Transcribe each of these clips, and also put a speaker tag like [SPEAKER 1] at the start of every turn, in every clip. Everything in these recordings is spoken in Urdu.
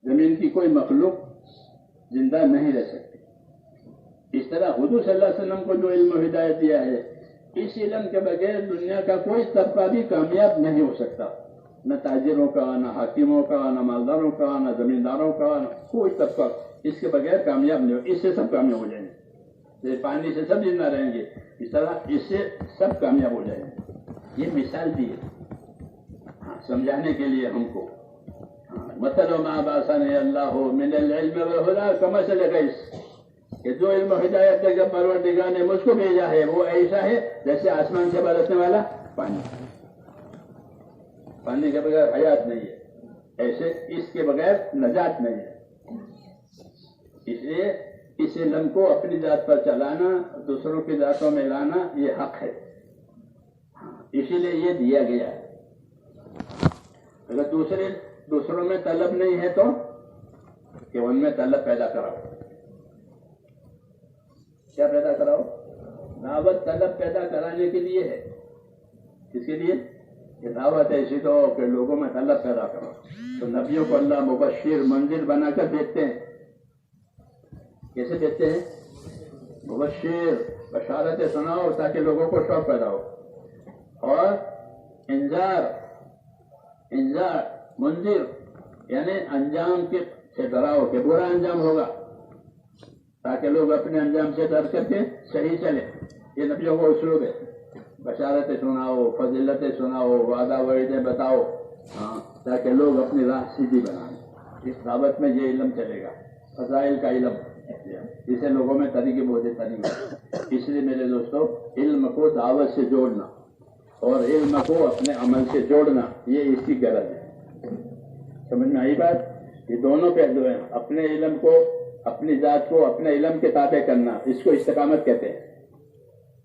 [SPEAKER 1] زمین کی کوئی مخلوق زندہ نہیں رہ سکتی۔ اس طرح حضور صلی اللہ علیہ وسلم کو جو علم و ہدایت دیا ہے، اس علم کے بغیر دنیا کا کوئی طبقہ بھی کامیاب نہیں ہو سکتا، نہ تاجروں کا، نہ حاکموں کا، نہ مالداروں کا، نہ زمینداروں کا، نہ کوئی طبقہ اس کے بغیر کامیاب نہیں ہو۔ اس سے سب کامیاب ہو جائیں گے، جیسے پانی سے سب زندہ رہیں گے، اس طرح اس سے سب کامیاب ہو جائیں گے۔ یہ مثال دی ہے سمجھانے کے لیے ہم کو۔ مثل ما بعثني الله من العلم والهدى كمثل غيث، کہ جو علم و ہدایت کا پروردگار نے مجھ کو بھیجا ہے وہ ایسا ہے جیسے آسمان سے برسنے والا پانی۔ پانی کے بغیر حیات نہیں ہے، ایسے اس کے بغیر نجات نہیں ہے۔ اس لیے اس علم کو اپنی ذات پر چلانا، دوسروں کی ذاتوں میں لانا یہ حق ہے، اسی لیے یہ دیا گیا ہے۔ اگر دوسروں میں طلب نہیں ہے تو کہ ان میں طلب پیدا کراؤ۔ کیا پیدا کراؤ؟ دعوت طلب پیدا کرانے کے لیے ہے۔ کس کے لیے؟ کہ دعوت ایسی تو کہ لوگوں میں طلب پیدا کرو۔ تو نبیوں کو اللہ مبشر منذر بنا کر دیتے ہیں۔ کیسے دیتے ہیں؟ مبشر، بشارتیں سناؤ تاکہ لوگوں کو شوق پیدا ہو، اور انذار منذر یعنی انجام سے ڈراؤ کہ برا انجام ہوگا، تاکہ لوگ اپنے انجام سے ڈر کر کے صحیح چلے۔ یہ نبیوں کو اسلوب ہے، بشارتیں سناؤ، فضیلتیں سناؤ، وعدہ وعیدیں بتاؤ، تاکہ لوگ اپنی راہ سیدھی بنائیں۔ اس دعوت میں یہ علم چلے گا، فضائل کا علم، جسے لوگوں میں طریقے بہت طریقے۔ اس لیے میرے دوستو، علم کو دعوت سے جوڑنا اور علم کو اپنے عمل سے جوڑنا، یہ اس کی غرض ہے۔ سمجھ میں آئی بات؟ یہ دونوں پہلو ہیں، اپنے علم کو، اپنی ذات کو اپنے علم کے تابع کرنا، اس کو استقامت کہتے ہیں۔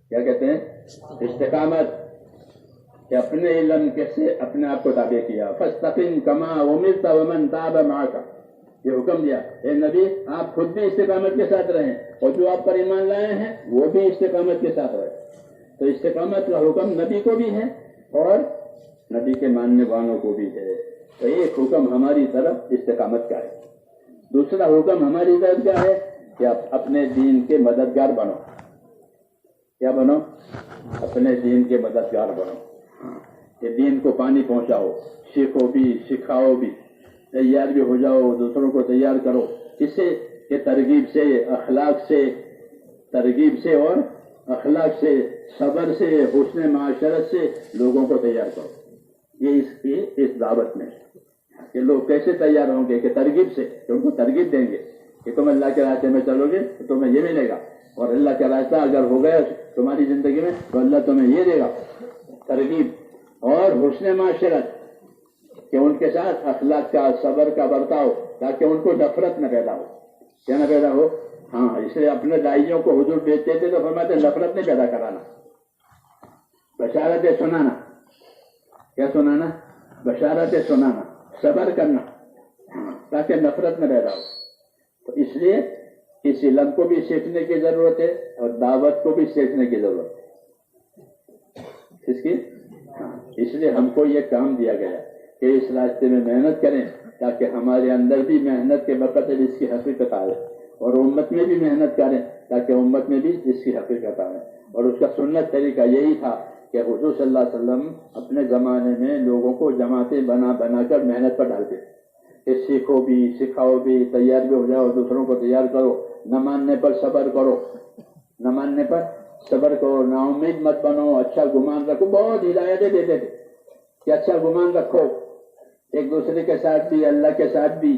[SPEAKER 1] کیا کہتے ہیں؟ استقامت، کہ اپنے علم سے اپنے آپ کو تابع کیا۔ فاستقم کما امرت ومن تاب معك، یہ حکم دیا اے نبی آپ خود بھی استقامت کے ساتھ رہیں، اور جو آپ پر ایمان لائے ہیں وہ بھی استقامت کے ساتھ رہیں۔ تو استقامت کا حکم نبی کو بھی ہے اور نبی کے ماننے والوں کو بھی ہے۔ تو ایک حکم ہماری طرف استقامت کا ہے، دوسرا حکم ہماری طرف کیا ہے کہ آپ اپنے دین کے مددگار بنو۔ کیا بنو؟ اپنے دین کے مددگار بنو، کہ دین کو پانی پہنچاؤ، سیکھو بھی، سکھاؤ بھی، تیار بھی ہو جاؤ، دوسروں کو تیار کرو۔ اس سے کہ ترغیب سے، اور اخلاق سے، صبر سے، حسن معاشرت سے لوگوں کو تیار کرو۔ یہ اس دعوت میں کہ لوگ کیسے تیار ہوں گے؟ کہ ترغیب سے، کہ ان کو ترغیب دیں گے کہ تم اللہ کے راستے میں چلو گے تو تمہیں یہ ملے گا، اور اللہ کا راستہ اگر ہو گیا تمہاری زندگی میں تو اللہ تمہیں یہ دے گا، ترغیب۔ اور حسن معاشرت، کہ ان کے ساتھ اخلاق کا، صبر کا برتاؤ، تاکہ ان کو نفرت نہ پیدا ہو۔ کیا نہ پیدا ہو؟ ہاں، اس لیے اپنے داعیوں کو حضور بھیجتے تھے تو فرماتے نفرت نہیں پیدا کرانا، بشارتیں سنانا۔ کیا سنانا؟ بشارتیں سنانا، صبر کرنا، تاکہ نفرت نہ پیدا ہو۔ تو اس لیے اس علم کو بھی سیکھنے کی ضرورت ہے اور دعوت کو بھی سیکھنے کی ضرورت ہے۔ اس کی اس لیے ہم کو یہ کام دیا گیا کہ اس راستے میں محنت کریں، تاکہ ہمارے اندر بھی محنت کے بقدر اس کی حقیقت آئے، اور امت میں بھی محنت کریں تاکہ امت میں بھی اس کی حقیقت آئے۔ اور اس کا سنت طریقہ یہی تھا کہ حضور صلی اللہ علیہ وسلم اپنے زمانے میں لوگوں کو جماعتیں بنا کر محنت پر ڈالتے کہ سیکھو بھی، سکھاؤ بھی، تیار بھی ہو جاؤ، دوسروں کو تیار کرو، نہ ماننے پر صبر کرو، نہ ماننے پر صبر کرو، نا امید مت بنو، اچھا گمان رکھو۔ بہت ہدایتیں دیتے تھے کہ اچھا گمان رکھو ایک دوسرے کے ساتھ بھی، اللہ کے ساتھ بھی،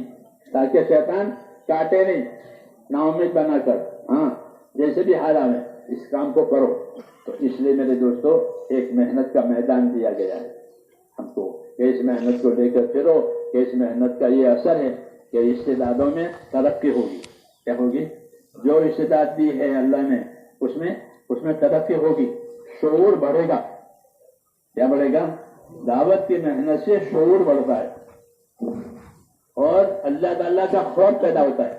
[SPEAKER 1] تاکہ شیطان کاٹے نہیں، نا امید بنا کر، ہاں جیسے بھی حالات میں اس کام کو کرو۔ تو اس لیے میرے دوستو، ایک محنت کا میدان دیا گیا ہے ہم کو، کہ اس محنت کو لے کر پھرو، کہ اس محنت کا یہ اثر ہے کہ استعدادوں میں ترقی ہوگی۔ کیا ہوگی؟ جو استعداد دی ہے اللہ نے اس میں ترقی ہوگی، شعور بڑھے گا۔ کیا بڑھے گا؟ دعوت کی محنت سے شعور بڑھتا ہے اور اللہ تعالیٰ کا خوف پیدا ہوتا ہے۔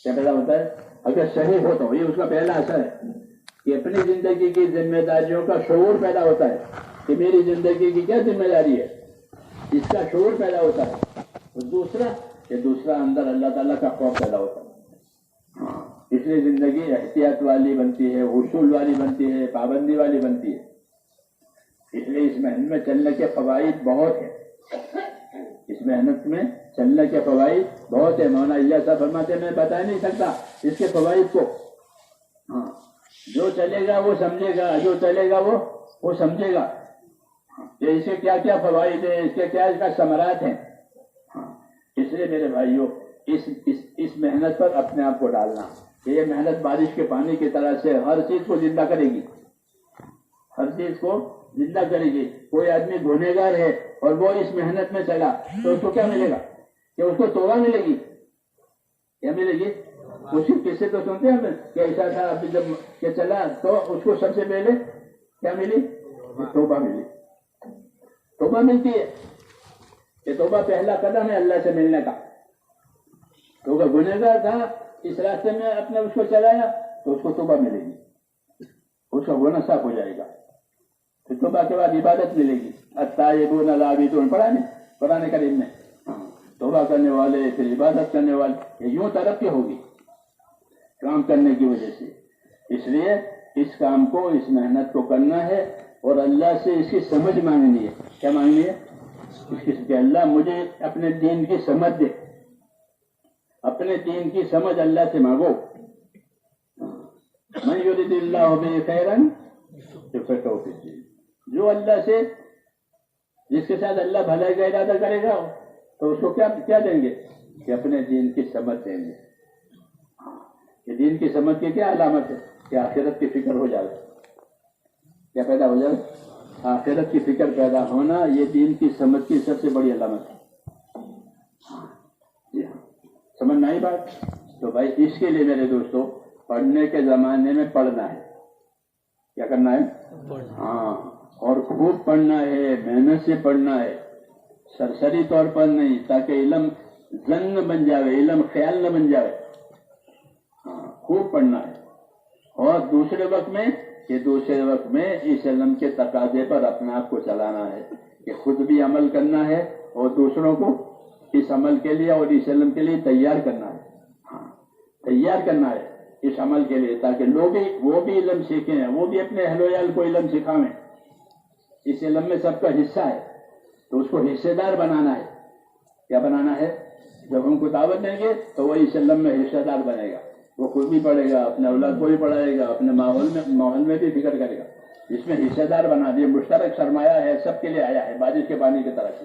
[SPEAKER 1] کیا پیدا ہوتا ہے؟ اگر صحیح ہو تو یہ اس کا پہلا اثر ہے کہ اپنی زندگی کی ذمہ داریوں کا شعور پیدا ہوتا ہے کہ میری زندگی کی کیا ذمہ داری ہے، اس کا شعور پیدا ہوتا ہے۔ اور دوسرا کہ دوسرا اندر اللہ تعالیٰ کا خوف پیدا ہوتا ہے. اس لیے زندگی احتیاط والی بنتی ہے، اصول والی بنتی ہے، پابندی والی بنتی ہے. اس لیے اس محنت میں چلنے کے فوائد بہت ہیں. اس محنت میں چلنے کے فوائد بہت ہیں. مولانا الیاس صاحب فرماتے ہیں میں بتا نہیں سکتا اس کے فوائد کو. جو چلے گا وہ سمجھے گا، جو چلے گا وہ سمجھے گا کہ اس کے کیا کیا فوائد ہیں، اس کے کیا اس کا ثمرات ہیں. اس لیے میرے بھائیوں اس محنت پر اپنے آپ کو ڈالنا کہ یہ محنت بارش کے پانی کی طرح سے ہر چیز کو زندہ کرے گی، ہر چیز کو زندہ کرے گی. کوئی آدمی گنہگار ہے اور وہ اس محنت میں چلا تو اس کو کیا ملے گا؟ کہ اس کو توبہ ملے گی. کیا ملے گی؟ اسی قصے تو سنتے ہیں کہ ایسا تھا ابھی جب کہ چلا تو اس کو سب سے پہلے کیا ملی؟ توبہ ملی. توبہ ملتی ہے. یہ توبہ پہلا قدم ہے اللہ سے ملنے کا. تو اگر گنہگار تھا اس راستے میں اپنے اس کو چلایا تو اس کو توبہ ملے گی، اس کا گناہ صاف ہو جائے گا. پھر توبہ کے بعد عبادت ملے گی. التائبون العابدون پڑھا نہیں قرآن کریم میں؟ توبہ کرنے والے پھر عبادت کرنے والے، یوں ترقی ہوگی کام کرنے کی وجہ سے. اس لیے اس کام کو، اس محنت کو کرنا ہے اور اللہ سے اس کی سمجھ مانگنی ہے. کیا مانگنی ہے؟ اس کی کہ اللہ مجھے اپنے دین کی سمجھ دے. اپنے دین کی سمجھ اللہ سے مانگو. من یرید اللہ بہ خیرا یفقہہ فی الدین. جو اللہ سے، جس کے ساتھ اللہ بھلائی کا ارادہ کرے گا تو اس کو کیا دیں گے؟ کہ اپنے دین کی سمجھ دیں گے. یہ دین کی سمجھ کی کیا علامت ہے؟ کہ آخرت کی فکر ہو جائے. کیا پیدا ہو جائے؟ آخرت کی فکر پیدا ہونا یہ دین کی سمجھ کی سب سے بڑی علامت ہے. سمجھ میں آئی بات؟ تو بھائی اس کے لیے میرے دوستو پڑھنے کے زمانے میں پڑھنا ہے. کیا کرنا ہے؟ اور خوب پڑھنا ہے، محنت سے پڑھنا ہے، سرسری طور پر نہیں، تاکہ علم ظن بن جائے، علم خیال نہ بن جائے. خوب پڑھنا ہے. اور دوسرے وقت میں اس علم کے تقاضے پر اپنے آپ کو چلانا ہے کہ خود بھی عمل کرنا ہے اور دوسروں کو اس عمل کے لیے اور اس علم کے لیے تیار کرنا ہے. تیار کرنا ہے اس عمل کے لیے تاکہ وہ بھی علم سیکھیں، وہ بھی اپنے اہل و عیال کو علم سکھائیں. اس علم میں سب کا حصہ ہے تو اس کو حصے دار بنانا ہے. کیا بنانا ہے؟ جب ہم کو دعوت دیں گے تو وہ اس علم میں حصہ دار بنے گا. وہ خود بھی پڑھے گا، اپنے اولاد کو بھی پڑھائے گا، اپنے ماحول میں بھی فکر کرے گا. اس میں حصہ دار بنا دیا. مشترک سرمایہ ہے، سب کے لیے آیا ہے بارش کے پانی کی طرح سے.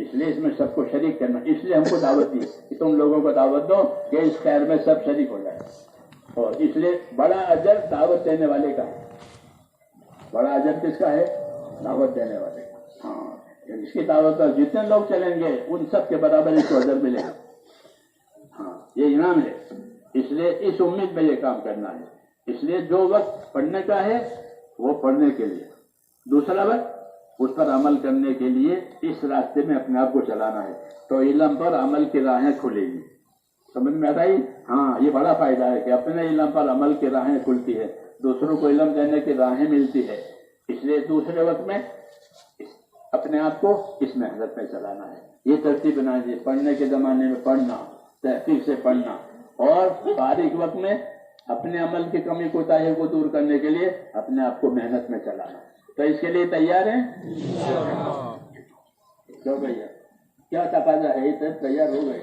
[SPEAKER 1] اس لیے اس میں سب کو شریک کرنا. اس لیے ہم کو دعوت دی کہ تم لوگوں کو دعوت دو کہ اس خیر میں سب شریک ہو جائے. اور اس لیے بڑا اجر دعوت دینے والے کا ہے. بڑا اجر کس کا ہے؟ دعوت دینے والے کا. اس کی دعوت پر جتنے لوگ چلیں گے ان سب کے برابر اس کو اجر ملے گا. یہ انعام ہے. اس لیے اس امید میں یہ کام کرنا ہے. اس لیے جو وقت پڑھنے کا ہے وہ پڑھنے کے لیے، دوسرا وقت اس پر عمل کرنے کے لیے اس راستے میں اپنے آپ کو چلانا ہے. تو علم پر عمل کی راہیں کھلے گی. سمجھ میں آتا ہے؟ یہ بڑا فائدہ ہے کہ اپنے علم پر عمل کی راہیں کھلتی ہے، دوسروں کو علم دینے کی راہیں ملتی ہے. اس لیے دوسرے وقت میں اپنے آپ کو اس محنت میں چلانا ہے. یہ ترتیب بنانی ہے. پڑھنے کے زمانے میں پڑھنا، تحقیق سے پڑھنا، اور فارغ وقت میں اپنے عمل کی کمی کوتاہی کو دور کرنے کے لیے اپنے آپ کو محنت میں چلانا. تو اس کے لیے تیار ہیں؟ کیوں بھیا کیا تقاضا ہے؟ یہ تیار ہو گئے؟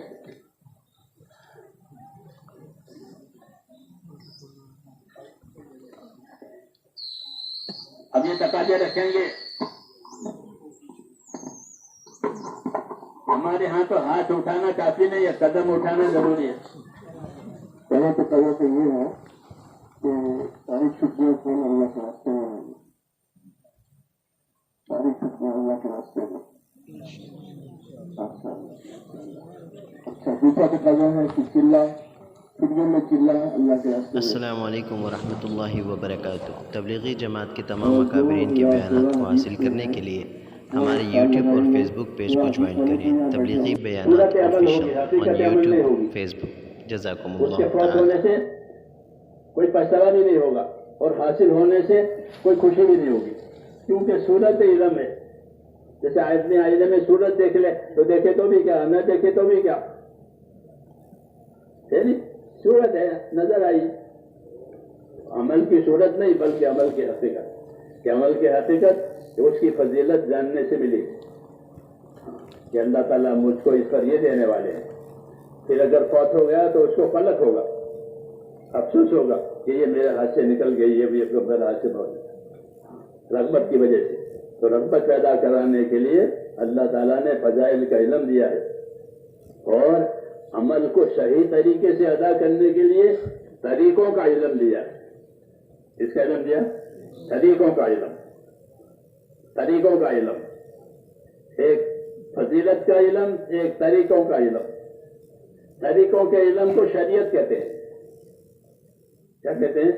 [SPEAKER 1] اب یہ تقاضے رکھیں گے. ہمارے ہاں تو ہاتھ اٹھانا کافی نہیں ہے، قدم اٹھانا ضروری ہے.
[SPEAKER 2] پہلے تو یہ ہے کہ ساری چھٹیوں کو اللہ کے راستے میں، ساری چھٹیاں اللہ کے راستے میں. اچھا دوسرا تقاضا ہے کہ چھٹیوں میں چلا اللہ کے راستے.
[SPEAKER 3] السلام علیکم ورحمۃ اللہ وبرکاتہ. تبلیغی جماعت کے تمام مقابرین کے بیانات کو حاصل کرنے کے لیے ہمارے یوٹیوب اور فیس بک پیج کو جوائن کریں. تبلیغی بیانات آفیشیل آن یوٹیوب فیس بک. جزاکم
[SPEAKER 1] اس کے
[SPEAKER 3] اللہ
[SPEAKER 1] فوت
[SPEAKER 3] تعالی.
[SPEAKER 1] ہونے سے کوئی پچھتاوا بھی نہیں ہوگا اور حاصل ہونے سے کوئی خوشی بھی نہیں ہوگی، کیونکہ صورت علم ہے. جیسے آدمی آئینے میں صورت دیکھ لے تو دیکھے تو بھی کیا، نہ دیکھے تو بھی کیا. صورت ہے نظر آئی، عمل کی صورت نہیں بلکہ عمل کی حقیقت، کہ عمل کی حقیقت اس کی فضیلت جاننے سے ملی کہ اللہ تعالیٰ مجھ کو اس پر یہ دینے والے ہیں. پھر اگر فوت ہو گیا تو اس کو قلق ہوگا، افسوس ہوگا کہ یہ میرے ہاتھ سے نکل گئی، یہ بھی میرے ہاتھ سے بہت رغبت کی وجہ سے. تو رغبت پیدا کرانے کے لیے اللہ تعالیٰ نے فضائل کا علم دیا ہے، اور عمل کو صحیح طریقے سے ادا کرنے کے لیے طریقوں کا علم دیا ہے. اس کا علم دیا، طریقوں کا علم، طریقوں کا علم، ایک فضیلت کا علم، ایک طریقوں کا علم. طریقوں کے علم کو شریعت کہتے ہیں. کیا کہتے ہیں؟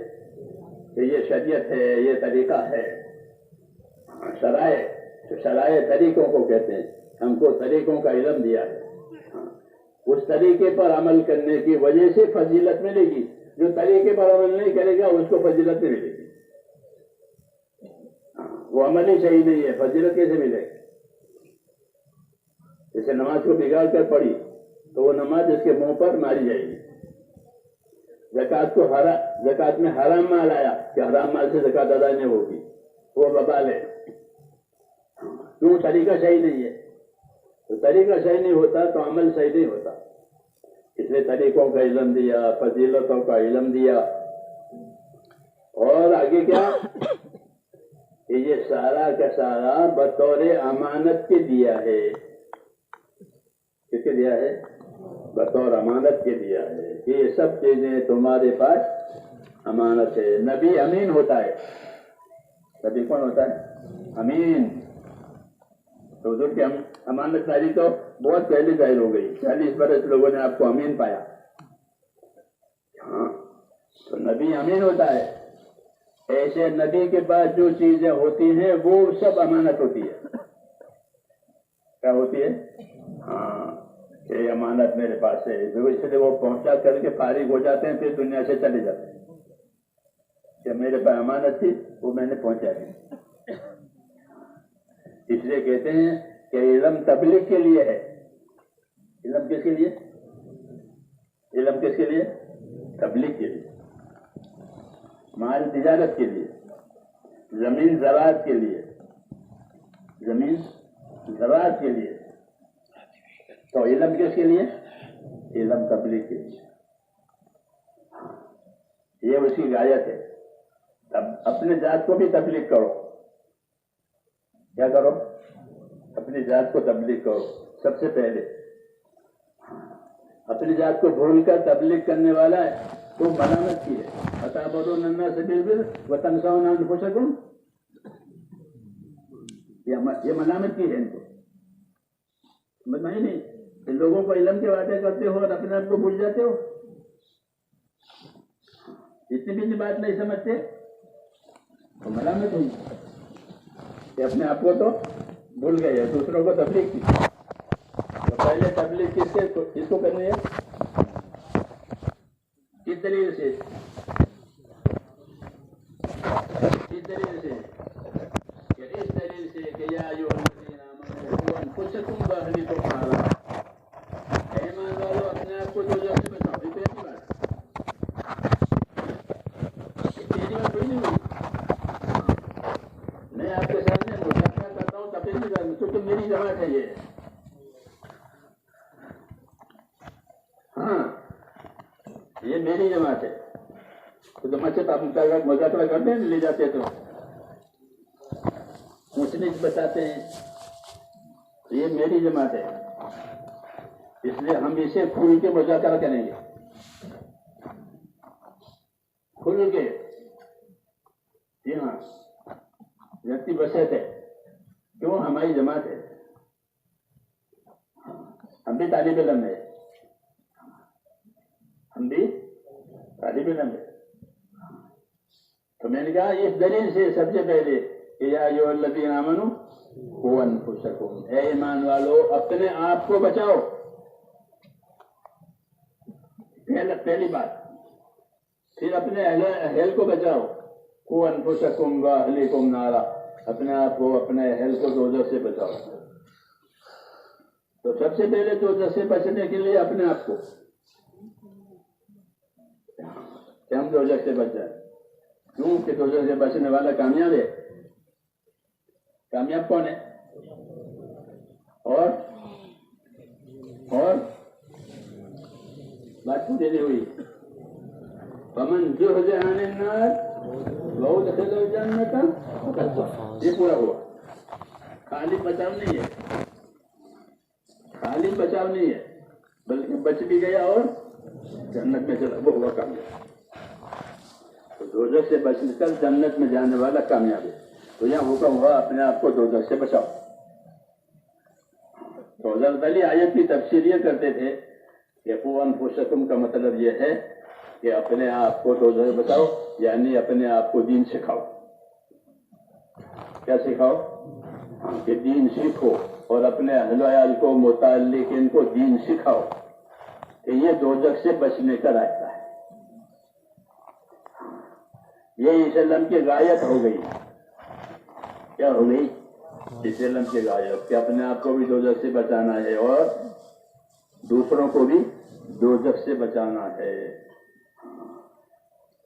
[SPEAKER 1] کہ یہ شریعت ہے، یہ طریقہ ہے. شرائع طریقوں کو کہتے ہیں. ہم کو طریقوں کا علم دیا ہے، اس طریقے پر عمل کرنے کی وجہ سے فضیلت ملے گی. جو طریقے پر عمل نہیں کرے گا اس کو فضیلت نہیں ملے گی. وہ عمل ہی صحیح نہیں ہے، فضیلت کیسے ملے گی؟ جیسے نماز کو بگاڑ کر پڑھی تو وہ نماز اس کے منہ پر ماری جائے گی. زکوٰۃ میں حرام مال آیا کہ حرام مال سے زکوٰۃ ادا نہیں ہوگی، وہ وبال ہے. کیوں؟ طریقہ صحیح نہیں ہے. تو طریقہ صحیح نہیں ہوتا تو عمل صحیح نہیں ہوتا. اس لیے طریقوں کا علم دیا، فضیلتوں کا علم دیا. اور آگے کیا کہ یہ سارا کا سارا بطور امانت کے دیا ہے. کس کے دیا ہے؟ بطور امانت کے دیا ہے کہ یہ سب چیزیں تمہارے پاس امانت ہے. نبی امین ہوتا ہے. نبی کون ہوتا ہے؟ امین. تو حضور کی امانت داری تو بہت پہلے ظاہر ہو گئی. 40 برس لوگوں نے آپ کو امین پایا. ہاں، تو نبی امین ہوتا ہے. ایسے نبی کے پاس جو چیزیں ہوتی ہیں وہ سب امانت ہوتی ہے. کیا ہوتی ہے؟ ہاں، یہ امانت میرے پاس ہے. اس لیے وہ پہنچا کر کے فارغ ہو جاتے ہیں، پھر دنیا سے چلے جاتے ہیں. کہ میرے پاس امانت تھی وہ میں نے پہنچا دی. اس لیے کہتے ہیں کہ علم تبلیغ کے لیے ہے. علم کس کے لیے؟ علم کس کے لیے؟ تبلیغ کے لیے. مال تجارت کے لیے، زمین زراعت کے لیے، زمین زراعت کے لیے. تو علم کس کے لیے؟ علم تبلیغ کے لیے. یہ اس کی غایت ہے. اب اپنے ذات کو بھی تبلیغ کرو. کیا کرو؟ اپنی ذات کو تبلیغ کرو. سب سے پہلے اپنی ذات کو بھول کر تبلیغ کرنے والا ہے تو ملامت کی ہے. اتعبدون الناس بالبر وتنسون انفسکم، یہ ملامت کی ہے. ان کو سمجھ میں نہیں کہ لوگوں کو علم کے وعدے کرتے ہو اور اپنے آپ کو بھول جاتے ہو. اتنی بھی بات نہیں سمجھتے تو ملامت ہوئی کہ اپنے آپ کو تو بھول گئے، دوسروں کو تبلیغ کی. تو پہلے تبلیغ کس کو کرنی ہے؟ کس دلیل سے؟ اس دلیل سے کہ یا ایھا الذین آمنوا قوا انفسکم واہلیکم نارا. اے ایمان والو، اپنے آپ کو دوزخ سے بچاؤ. یہ پہلی بات. پہلی بات کوئی نہیں ہوئی. میں آپ کے سامنے مذاکرہ کرتا ہوں تبلیغ کی بات، کیونکہ میری جماعت ہے یہ. ہاں، یہ میری جماعت ہے. تو جماعت سے آپ مذاکرہ کرتے ہیں، لے جاتے تو اونچ نیچ بتاتے ہیں. یہ میری جماعت ہے، اس لیے ہم اسے کھل کے مذاکرہ کریں گے. کھل کے. جی ہاں، جنتی بسیت ہے. کیوں؟ ہماری جماعت ہے. ہم بھی طالب علم ہے. ہم بھی طالب علم ہے. تو میں نے کہا اس دلیل سے سب سے پہلے کہ یا ایھا الذین آمنوا قوا انفسکم، اے ایمان والو اپنے آپ کو بچاؤ. پہلی بات. پھر اپنے اہل کو بچاؤ. قوا انفسکم واہلیکم نارا، اپنے آپ کو، اپنے اہل کو دوزخ سے بچاؤ. تو سب سے پہلے دوزخ سے بچنے کے لیے اپنے آپ کو. کہ ہم دوزخ سے بچ جائیں. کیوں کہ دوزخ سے بچنے والا کامیاب ہے. کامیاب کون ہے؟ اور بات پوری نہیں ہوئی. فمن زحزح عن النار وادخل الجنة فقد فاز. یہ پورا ہوا. خالی بچاؤ نہیں ہے، خالی بچاؤ نہیں ہے، بلکہ بچ بھی گیا اور جنت میں چلا، وہ ہوا کامیاب. تو دوزخ سے بچنے کر جنت میں جانے والا کامیاب ہے. تو یہاں حکم ہوا اپنے آپ کو دوزخ سے بچاؤ. تو حضرت علی آیت کی تفسیر یہ کرتے تھے کہ قوا انفسکم کا مطلب یہ ہے کہ اپنے آپ کو دوزخ سے بچاؤ، یعنی اپنے آپ کو دین سکھاؤ. کیا سکھاؤ؟ کہ دین سیکھو اور اپنے اہل و عیال کو متعلقین کو دین سکھاؤ کہ یہ دوزخ سے بچنے کا راستہ ہے. یہ اسلام کی غایت ہو گئی. کیا ہو گئی؟ اسلام کی غایت کہ اپنے آپ کو بھی دوزخ سے بچانا ہے اور دوسروں کو بھی دوزخ سے بچانا ہے.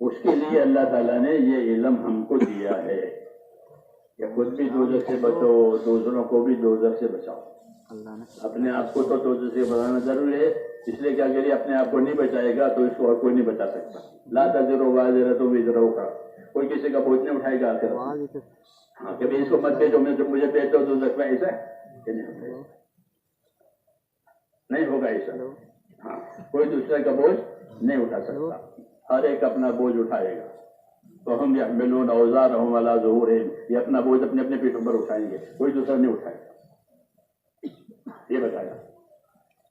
[SPEAKER 1] اس کے لیے اللہ تعالیٰ نے یہ علم ہم کو دیا ہے کہ خود بھی دوزخ سے بچو، دوسروں کو بھی دوزخ سے بچاؤ. اپنے آپ کو تو دوزخ سے بچانا ضروری ہے، اس لیے کہ اگر یہ اپنے آپ کو نہیں بچائے گا تو اس کو اور کوئی نہیں بچا سکتا. لا تزر وازرۃ وزر اخرى، کوئی کسی کا بوجھ نہیں اٹھائے گا. ہاں کہ اس کو مت بھیجو، میں جو مجھے بھیج دو دوزخ میں، ایسا ہے نہیں ہوگا ایسا. ہاں کوئی دوسرے کا بوجھ نہیں اٹھا سکتا، ہر ایک اپنا بوجھ اٹھائے گا. تو ہم یحملون اوزارهم علی ظہورہم، یہ اپنا بوجھ اپنے اپنے پیٹوں پر اٹھائیں گے، کوئی دوسرا نہیں اٹھائے گا. یہ بتایا.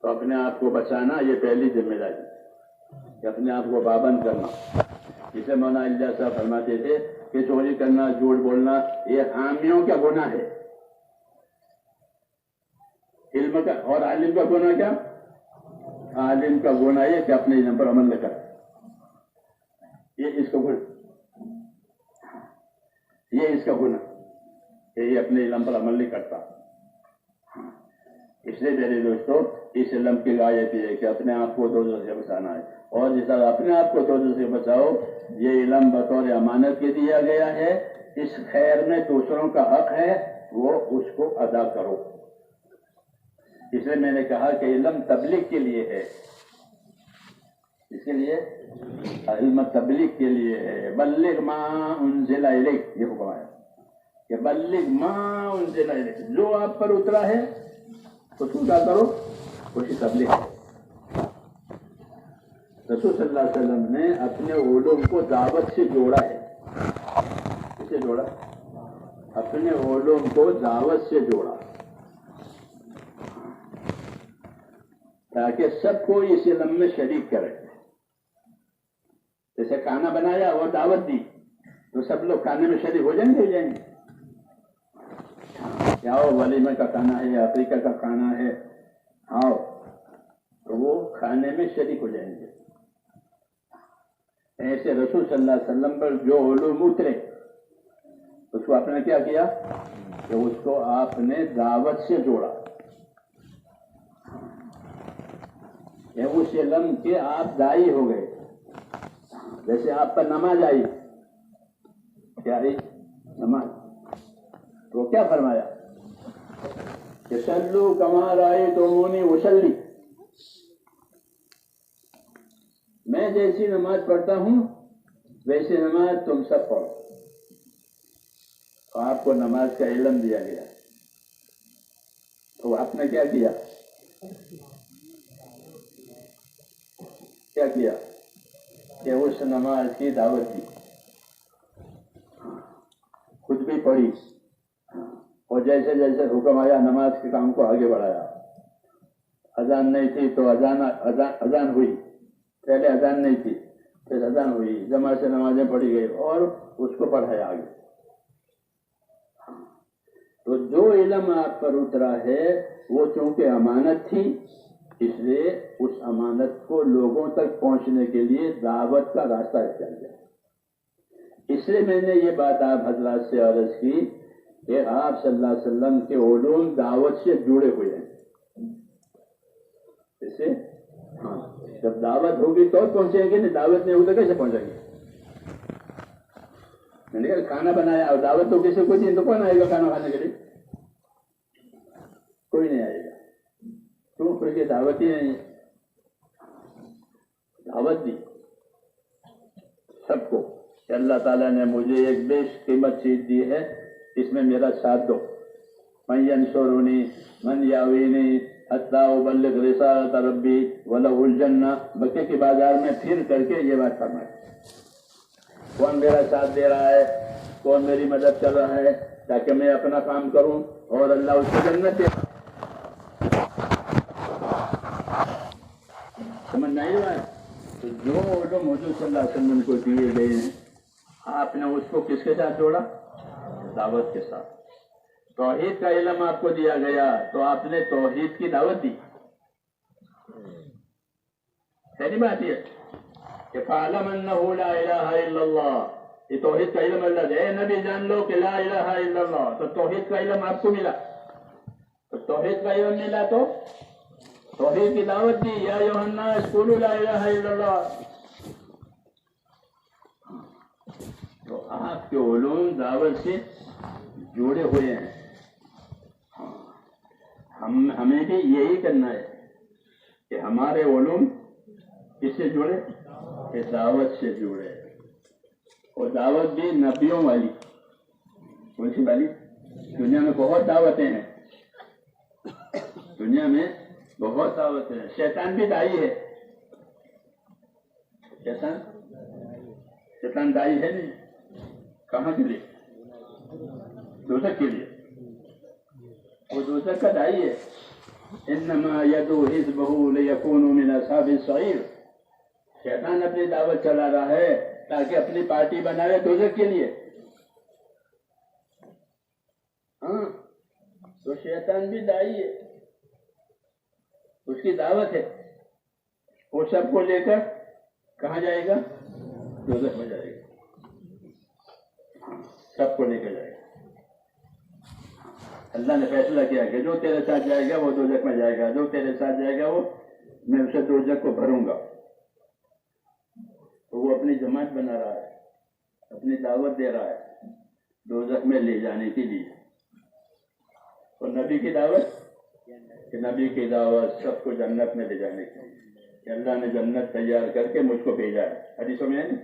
[SPEAKER 1] تو اپنے آپ کو بچانا یہ پہلی ذمہ داری کہ اپنے آپ کو پابند کرنا. جسے مولانا الیاس صاحب فرماتے تھے کہ چوری کرنا، جھوٹ بولنا یہ عامیوں کا گناہ ہے. علم کا اور عالم کا گناہ کیا؟ عالم کا گناہ یہ کہ اپنے علم پر عمل نہ کرے. یہ اس کا گناہ، یہ اس کا گناہ کہ یہ اپنے علم پر عمل نہیں کرتا. اس لیے میرے دوستوں اس علم کی غایت یہ ہے کہ اپنے آپ کو دوزخ سے بچانا ہے. اور جس طرح اپنے آپ کو دوزخ سے بچاؤ، یہ علم بطور امانت کے دیا گیا ہے. اس خیر میں دوسروں کا حق ہے، وہ اس کو ادا کرو. اس لیے میں نے کہا کہ علم تبلیغ کے لیے ہے. اس کے لیے علم تبلیغ کے لیے ہے. بلغ ما انزل الیک، یہ حکم آیا کہ بلغ ما انزل الیک، جو آپ پر اترا ہے اس کو کیا کرو، اسی تبلیغ ہے. رسول صلی اللہ علیہ وسلم نے اپنے علوم کو دعوت سے جوڑا ہے. کسے جوڑا؟ اپنے علوم کو دعوت سے جوڑا تاکہ سب کو اس علم میں شریک کرے. جیسے کھانا بنایا اور دعوت دی تو سب لوگ کھانے میں شریک ہو جائیں گے. آؤ ولیمہ کا کھانا ہے، عقیقہ کا کھانا ہے، آؤ، تو وہ کھانے میں شریک ہو جائیں گے. ایسے رسول صلی اللہ علیہ وسلم پر جو علوم اترے اس کو آپ نے کیا کیا کہ اس کو آپ نے دعوت سے جوڑا. اس علم کے آپ دائی ہو گئے. جیسے آپ پر نماز آئی، کیا آئی؟ نماز. تو کیا فرمایا کہ صلو کما رأیتمونی اصلی، میں جیسی نماز پڑھتا ہوں ویسی نماز تم سب پڑھو. تو آپ کو نماز کا علم دیا گیا. تو آپ نے کیا کیا کہ اس نماز کی دعوت دی، خود بھی پڑھی، اور جیسے جیسے حکم آیا نماز کے کام کو آگے بڑھایا. اذان نہیں تھی تو اذان ہوئی، پہلے اذان نہیں تھی پھر اذان ہوئی، جماعت سے نمازیں پڑھی گئی اور اس کو پڑھایا آگے. تو جو علم آپ پر اترا ہے وہ چونکہ امانت تھی، اس لیے اس امانت کو لوگوں تک پہنچنے کے لیے دعوت کا راستہ اختیار کیا. اس لیے میں نے یہ بات آپ حضرات سے عرض کی کہ آپ صلی اللہ علیہ وسلم کے علوم دعوت سے جڑے ہوئے ہیں. اس سے ہاں جب دعوت ہوگی تو پہنچیں گے، نہیں دعوت نہیں ہوگی تو کیسے پہنچیں گے؟ میں نے کہا کھانا بنایا اور دعوت تو کسی کو دی تو کون آئے گا کھانا کھانے کے لیے؟ کوئی نہیں آئے گا. کیوں؟ کہ دعوت ہی نہیں ہے. دعوت دی سب کو کہ اللہ تعالیٰ نے مجھے ایک بیش قیمت چیز دی ہے، اس میں میرا ساتھ دو. من ینصرنی من یاوینی حتی ابلغ رسالۃ ربی ولہ الجنہ. مکے کے بازار میں پھر کر کے یہ بات فرمائی. کون میرا ساتھ دے رہا ہے، کون میری مدد کر رہا ہے تاکہ میں اپنا کام کروں اور اللہ اس کو جنت دے. سمجھ نہیں رہا ہے؟ تو جو علوم حضور صلی اللہ علیہ وسلم کو دیے گئے ہیں، آپ نے اس کو کس کے ساتھ جوڑا؟ دعوت کے ساتھ. توحید کا علم آپ کو دیا گیا تو آپ نے توحید کی دعوت دی. پہلی بات یہ کہ فَعْلَمْ أَنَّهُ لَا إِلَهَ إِلَّا اللَّهُ، یہ توحید کا علم اللہ دے. اے نبی جان لو کہ لا الہ الا اللہ. تو توحید کا علم آپ کو ملا. تو توحید کا علم ملا تو توحید کی دعوت دی. یا ایھا الناس قولوا لا الہ الا اللہ. تو آپ کے علوم دعوت سے جڑے ہوئے ہیں. ہمیں بھی یہی کرنا ہے کہ ہمارے علوم کس سے جڑے؟ کہ دعوت سے جڑے. اور دعوت بھی نبیوں والی. کون سی والی؟ دنیا میں بہت دعوتیں ہیں. دنیا میں بہت دعوتیں ہیں. شیطان بھی دائی ہے. شیطان دائی ہے نہیں. کہاں کے لیے؟ دوزخ کے لیے. وہ دوزخ کا دائی ہے. انما یدعو حزبہ لیکونوا من اصحاب السعیر. شیطان اپنی دعوت چلا رہا ہے تاکہ اپنی پارٹی بنائے دوزخ کے لیے. ہاں، تو شیطان بھی دائی ہے. اس کی دعوت ہے. وہ سب کو لے کر کہاں جائے گا؟ دوزخ میں جائے گا. سب کو لے کر جائے گا. اللہ نے فیصلہ کیا کہ جو تیرے ساتھ جائے گا وہ دوزخ میں جائے گا، جو تیرے ساتھ جائے گا وہ میں اسے دوزخ کو بھروں گا. تو وہ اپنی جماعت بنا رہا ہے، اپنی دعوت دے رہا ہے دوزخ میں لے جانے کے لیے. اور نبی کی دعوت کہ نبی کی دعوت سب کو جنت میں لے جانے کے لیے کہ اللہ نے جنت تیار کر کے مجھ کو بھیجا ہے. حدیثوں میں ہے نا،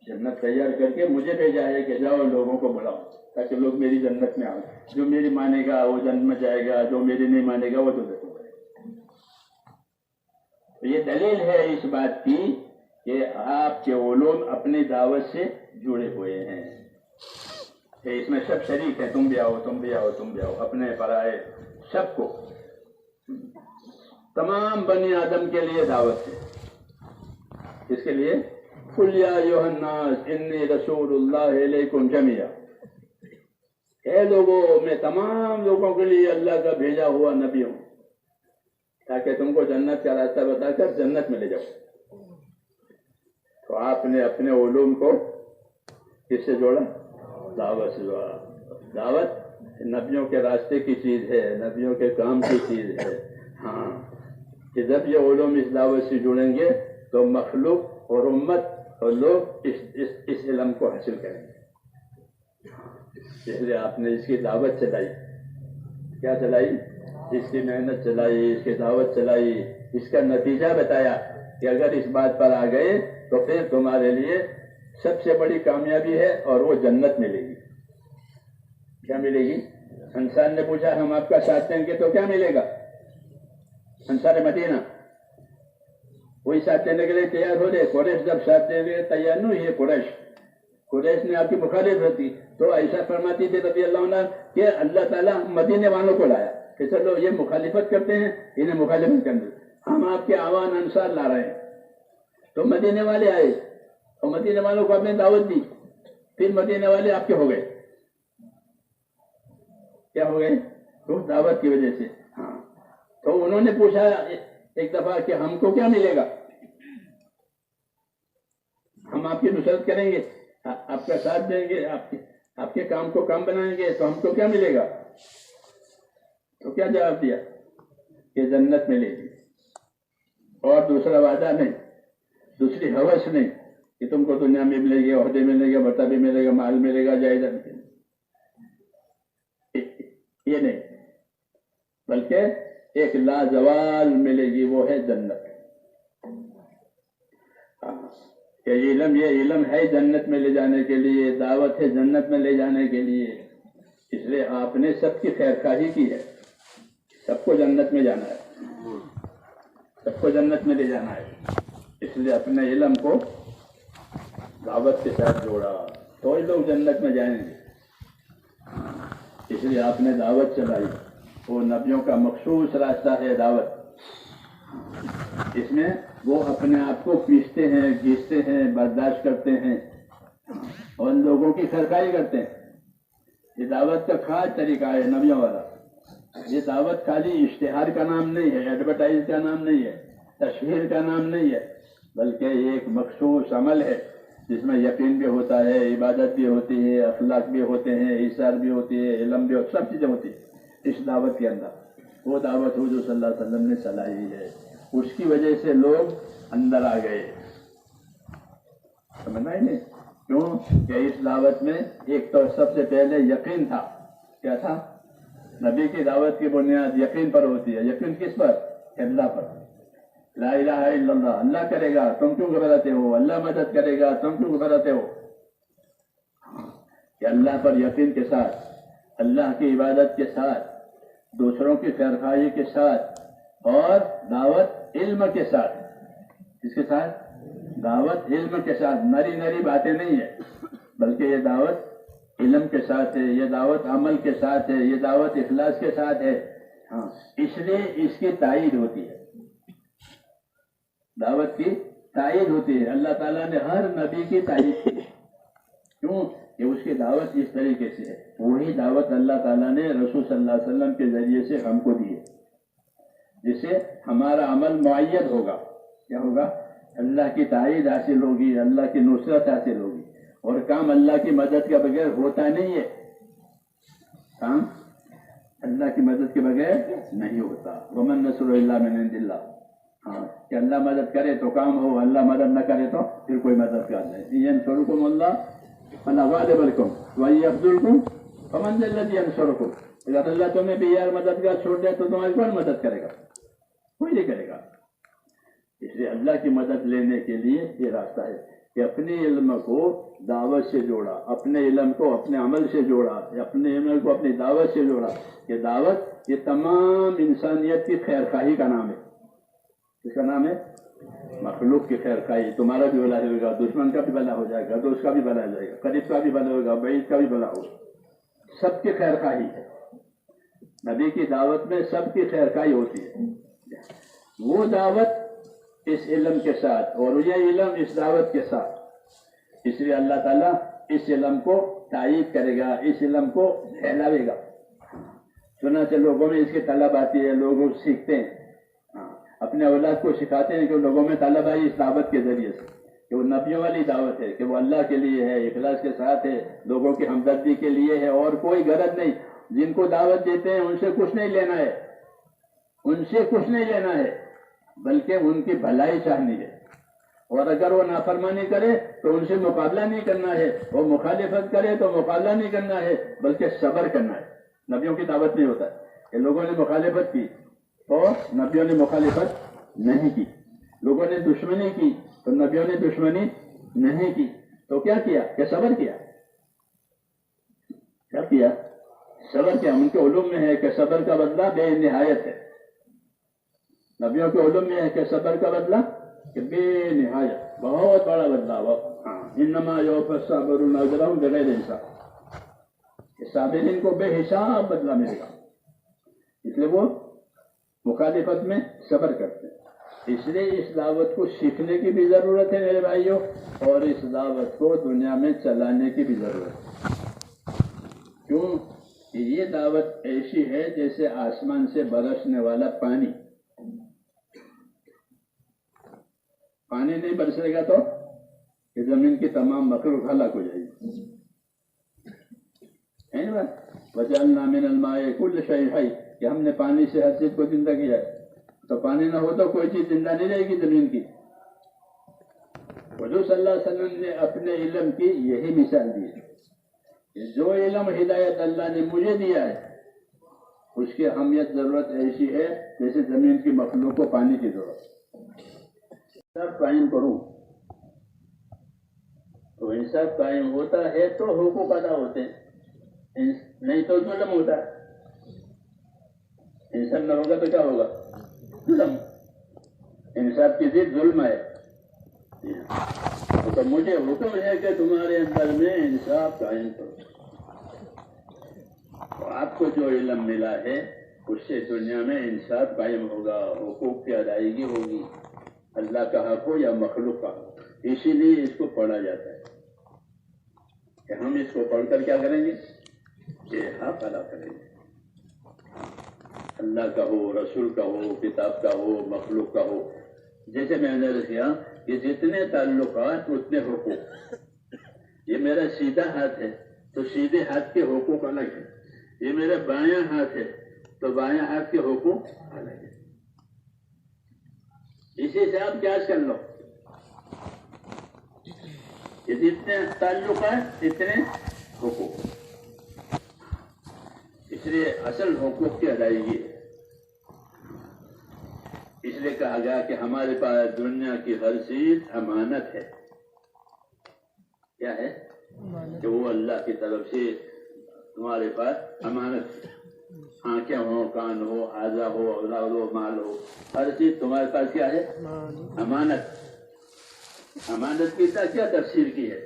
[SPEAKER 1] جنت تیار کر کے مجھے بھیجا ہے کہ جاؤ لوگوں کو بلاؤ تاکہ لوگ میری جنت میں آئیں. جو میری مانے گا وہ جنت میں جائے گا، جو میری نہیں مانے گا وہ تو دیکھو. یہ دلیل ہے اس بات کی کہ آپ کے علوم اپنی دعوت سے جڑے ہوئے ہیں. کہ اس میں سب شریک ہیں. تم بھی آؤ، تم بھی آؤ، تم بھی آؤ. اپنے پرائے سب کو، تمام بنی آدم کے لیے دعوت ہے. اس کے لیے قُلْ يَا أَيُّهَا النَّاسُ إِنِّي رَسُولُ اللَّهِ إِلَيْكُمْ جَمِيعًا. اے لوگوں، میں تمام لوگوں کے لیے اللہ کا بھیجا ہوا نبی ہوں تاکہ تم کو جنت کا راستہ بتا کر جنت میں لے جاؤ. تو آپ نے اپنے علوم کو کس سے جوڑا؟ دعوت سے جوڑا. دعوت نبیوں کے راستے کی چیز ہے، نبیوں کے کام کی چیز ہے. ہاں، کہ جب یہ علوم اس دعوت سے جڑیں گے تو مخلوق اور امت اور لوگ اس علم کو حاصل کریں گے. اس لیے آپ نے اس کی دعوت چلائی. کیا چلائی؟ اس کی محنت چلائی، اس کی دعوت چلائی. اس کا نتیجہ بتایا کہ اگر اس بات پر آ گئے تو پھر تمہارے لیے سب سے بڑی کامیابی ہے اور وہ جنت ملے گی. کیا ملے گی؟ انصار نے پوچھا ہم آپ کا ساتھ دیں گے تو کیا ملے گا؟ انصار مدینہ وہی ساتھ دینے کے لیے تیار ہو رہے. قریش جب ساتھ دینے کے لیے تیار نہیں ہوئی، قریش نے آپ کی مخالفت کی تو ایسا فرماتی تھی رضی اللہ عنہ کہ اللہ تعالیٰ مدینے والوں کو لایا کہ چلو یہ مخالفت کرتے ہیں، انہیں مخالفت کرنے ہم آپ کے عوان انصار لا رہے ہیں. تو مدینے والے آئے اور مدینے والوں کو آپ نے دعوت دی. پھر مدینے والے آپ کے ہو گئے. کیا ہو گئے؟ تو دعوت کی وجہ سے. ہاں، تو انہوں نے پوچھا ایک دفعہ کہ ہم کو کیا ملے گا؟ ہم آپ کی نصرت کریں گے، آپ کا ساتھ دیں گے، آپ کے کام کو کام بنائیں گے، تو ہم کو کیا ملے گا؟ تو کیا جواب دیا؟ کہ جنت ملے گی. اور دوسرا وعدہ نہیں، دوسری ہوس نہیں. کہ تم کو دنیا میں ملے گی، عہدے ملے گا، بتا بھی ملے گا، مال ملے گا، جائزہ ملے گا، یہ نہیں، بلکہ ایک لازوال ملے گی، وہ ہے جنت۔ کہ یہ علم ہے جنت میں لے جانے کے لیے، دعوت ہے جنت میں لے جانے کے لیے، اس لیے آپ نے سب کی خیر خواہی کی ہے، سب کو جنت میں جانا ہے، سب کو جنت میں لے جانا ہے، اس لیے اپنے علم کو دعوت کے ساتھ جوڑا تو ہی لوگ جنت میں جائیں گے۔ اس لیے آپ نے دعوت چلائی، وہ نبیوں کا مخصوص راستہ ہے دعوت، اس میں وہ اپنے آپ کو پیستے ہیں، گھیستے ہیں، برداشت کرتے ہیں اور لوگوں کی خیرخواہی کرتے ہیں۔ یہ دعوت کا خاص طریقہ ہے نبیوں والا۔ یہ دعوت خالی اشتہار کا نام نہیں ہے، ایڈورٹائز کا نام نہیں ہے، تشہیر کا نام نہیں ہے، بلکہ یہ ایک مخصوص عمل ہے جس میں یقین بھی ہوتا ہے، عبادت بھی ہوتی ہے، اخلاق بھی ہوتے ہیں، ایثار بھی ہوتی ہے، علم بھی ہوتا ہے، سب چیزیں ہوتی ہیں اس دعوت کے اندر۔ وہ دعوت حضور صلی اللہ علیہ وسلم نے چلائی ہے، اس کی وجہ سے لوگ اندر آ گئے، سمجھنا ہی نہیں کیوں کہ اس دعوت میں ایک تو سب سے پہلے یقین تھا۔ کیا تھا؟ نبی کی دعوت کی بنیاد یقین پر ہوتی ہے۔ یقین کس پر؟ اللہ پر۔ لا الہ الا اللہ، اللہ کرے گا تم کیوں گھبراتے ہو، اللہ مدد کرے گا تم کیوں گھبراتے ہو؟ کہ اللہ پر یقین کے ساتھ، اللہ کی عبادت کے ساتھ، دوسروں کی خیرخواہی کے ساتھ اور دعوت علم کے ساتھ۔ اس کے ساتھ دعوت علم کے ساتھ، نری نری باتیں نہیں ہے، بلکہ یہ دعوت علم کے ساتھ ہے، یہ دعوت عمل کے ساتھ ہے، یہ دعوت اخلاص کے ساتھ ہے۔ ہاں، اس لیے اس کی تائید ہوتی ہے، دعوت کی تائید ہوتی ہے۔ اللہ تعالیٰ نے ہر نبی کی تائید کی، کیوں کہ اس کی دعوت اس طریقے سے ہے۔ وہی دعوت اللہ تعالیٰ نے رسول صلی اللہ علیہ وسلم کے ذریعے سے ہم کو دی ہے، جس سے ہمارا عمل معید ہوگا۔ کیا ہوگا؟ اللہ کی تائید حاصل ہوگی، اللہ کی نصرت حاصل ہوگی، اور کام اللہ کی مدد کے بغیر ہوتا نہیں ہے، کام اللہ کی مدد کے بغیر نہیں ہوتا۔ ومن نصر الا من عند اللہ، ہاں کہ اللہ مدد کرے تو کام ہو، اللہ مدد نہ کرے تو پھر کوئی مددگار نہیں۔ ینصرکم اللہ فلا غالب لکم وان یخذلکم فمن ذا الذی ینصرکم، اگر اللہ تمہیں بھی یار مددگار چھوڑ دے تو تمہاری کون مدد کرے گا؟ کوئی نہیں کرے گا۔ اس لیے اللہ کی مدد لینے کے لیے یہ راستہ ہے کہ اپنے علم کو دعوت سے جوڑا، اپنے علم کو اپنے عمل سے جوڑا، اپنے علم کو اپنی دعوت سے جوڑا۔ یہ دعوت یہ تمام انسانیت کی خیر خواہی کا نام ہے۔ کس کا نام ہے؟ مخلوق کی خیر خواہی۔ تمہارا بھی بھلا ہوگا، دشمن کا بھی بھلا ہو جائے گا، دوست کا بھی بھلا ہو جائے گا، قریب کا بھی بھلا ہوگا، بعید کا بھی بھلا ہوگا، سب کی خیر خواہی ہے۔ نبی کی دعوت میں سب کی خیر خواہی ہوتی ہے۔ وہ دعوت اس علم کے ساتھ اور یہ علم اس دعوت کے ساتھ، اس لیے اللہ تعالیٰ اس علم کو تائید کرے گا، اس علم کو پھیلاوے گا۔ چنانچہ لوگوں میں اس کی طلب آتی ہے، لوگ سیکھتے ہیں، اپنے اولاد کو سکھاتے ہیں کہ لوگوں میں طلب آئی اس دعوت کے ذریعے سے کہ وہ نبیوں والی دعوت ہے، کہ وہ اللہ کے لیے ہے، اخلاص کے ساتھ ہے، لوگوں کی ہمدردی کے لیے ہے، اور کوئی غرض نہیں۔ جن کو دعوت دیتے ہیں ان سے کچھ نہیں لینا ہے، ان سے کچھ نہیں لینا ہے، بلکہ ان کی بھلائی چاہنی ہے، اور اگر وہ نافرمانی کرے تو ان سے مقابلہ نہیں کرنا ہے، وہ مخالفت کرے تو مقابلہ نہیں کرنا ہے، بلکہ صبر کرنا ہے۔ نبیوں کی دعوت نہیں ہوتا ہے کہ لوگوں نے مخالفت کی تو نبیوں نے مخالفت نہیں کی، لوگوں نے دشمنی کی تو نبیوں نے دشمنی نہیں کی، تو کیا کیا کہ صبر کیا۔ کیا کیا؟ صبر کیا۔ ان کے علوم میں ہے کہ صبر کا بدلہ بے نہایت ہے۔ نبیوں کے علوم میں ہے کہ صبر کا بدلہ کہ بے نہایت، بہت بڑا بدلہ۔ انما یوفی الصابرون اجرهم بغیر حساب، صابرین کو بے حساب بدلہ ملے گا، اس لیے وہ مخالفت میں صبر کرتے ہیں۔ اس لیے اس دعوت کو سیکھنے کی بھی ضرورت ہے میرے بھائیوں، اور اس دعوت کو دنیا میں چلانے کی بھی ضرورت ہے۔ کیوں کہ یہ دعوت ایسی ہے جیسے آسمان سے برسنے والا پانی۔ پانی نہیں برسے گا تو کہ زمین کی تمام مخلوق ہلاک ہو جائے گی، ہے نا؟ وجعلنا من الماء كل شيء حي، کہ ہم نے پانی سے ہر چیز کو زندہ کیا ہے، تو پانی نہ ہو تو کوئی چیز زندہ نہیں رہے گی زمین کی۔ حضور صلی اللہ علیہ وسلم نے اپنے علم کی یہی مثال دی ہے کہ جو علم ہدایت اللہ نے مجھے دیا ہے اس کی اہمیت ضرورت ایسی ہے جیسے زمین کی مخلوق کو پانی کی ضرورت. انصاف قائم کروں تو انصاف قائم ہوتا ہے تو حقوق ادا ہوتے ہیں، نہیں تو ظلم ہوتا ہے. انصاف نہ ہوگا تو کیا ہوگا؟ ظلم. انصاف کی ضد ظلم ہے. تو مجھے حکم ہے کہ تمہارے اندر میں انصاف قائم کرو. تو آپ کو جو علم ملا ہے اس سے دنیا میں انصاف قائم ہوگا، حقوق کی ادائیگی ہوگی، اللہ کا حق ہو یا مخلوق کا حق. اسی لیے اس کو پڑھا جاتا ہے کہ ہم اس کو پڑھ کر کیا کریں گے؟ کہ حق ادا کریں گے. اللہ کا ہو، رسول کا ہو، کتاب کا ہو، مخلوق کا ہو. جیسے میں نے کیا کہ جتنے تعلقات اتنے حقوق. یہ میرا سیدھا ہاتھ ہے تو سیدھے ہاتھ کے حقوق الگ ہیں. یہ میرا بایاں ہاتھ ہے تو بایاں ہاتھ کے حقوق الگ ہیں. اسی سے آپ قیاس کر لو کہ جتنے تعلقات اتنے حقوق. اس لیے اصل حقوق کی ادائیگی ہے. اس لیے کہا گیا کہ ہمارے پاس دنیا کی ہر چیز امانت ہے. کیا ہے؟ کہ وہ اللہ کی طرف سے تمہارے پاس امانت ہے. آنکھیں ہو، کان ہو، اعضا ہو، اولاد ہو، مال ہو، ہر چیز تمہارے پاس کیا ہے؟ امانت. امانت کی کیا تفسیر کی ہے؟